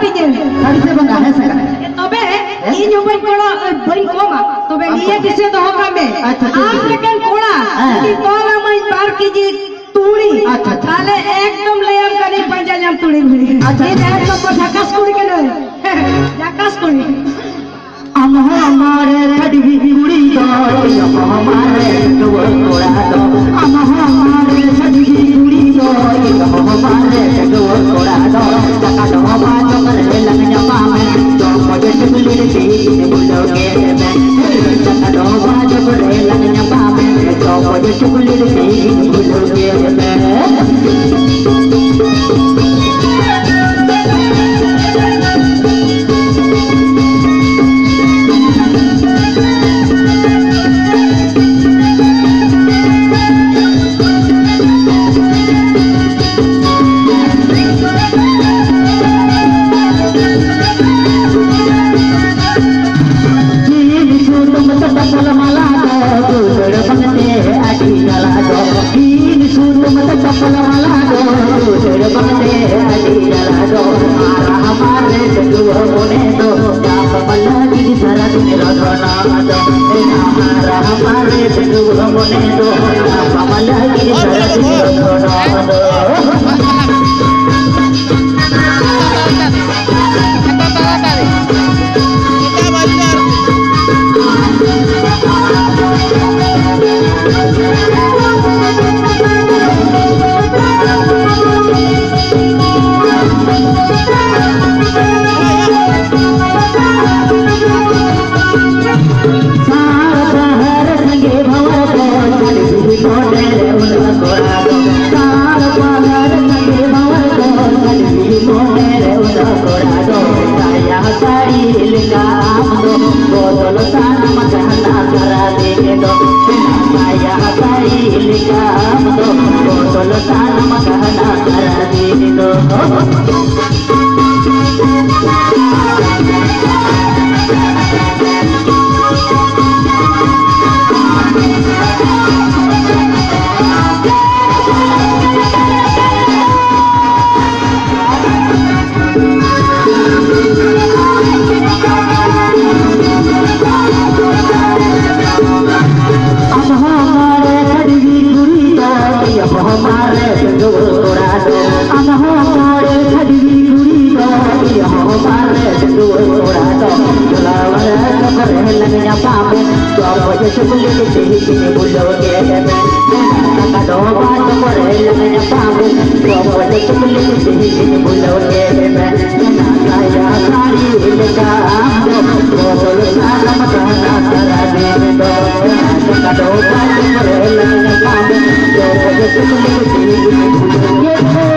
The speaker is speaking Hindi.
तीजे साड़ी से बंगा है सगा तबे इन बन कोड़ा बन कोमा तबे लिए किसे तो होगा में अच्छा आप लेकिन कोड़ा कि तोरा मैं बार कीजी तुड़ी अच्छा ताले एकदम लेम करी पंजा जम तुड़ी भरी अच्छा ये एकदम को झकास कुड़ी के न झकास कुड़ी हमारे खड़ी कुड़ी दो हमारे कोड़ा दो हमारे खड़ी कुड़ी दो हमारे कोड़ा दो जका दो बात कर लग जमा में तो मुझे चुगली दी बोलो के में जका दो बात कर लग जमा में तो मुझे चुगली दी बोलो के में Yeah.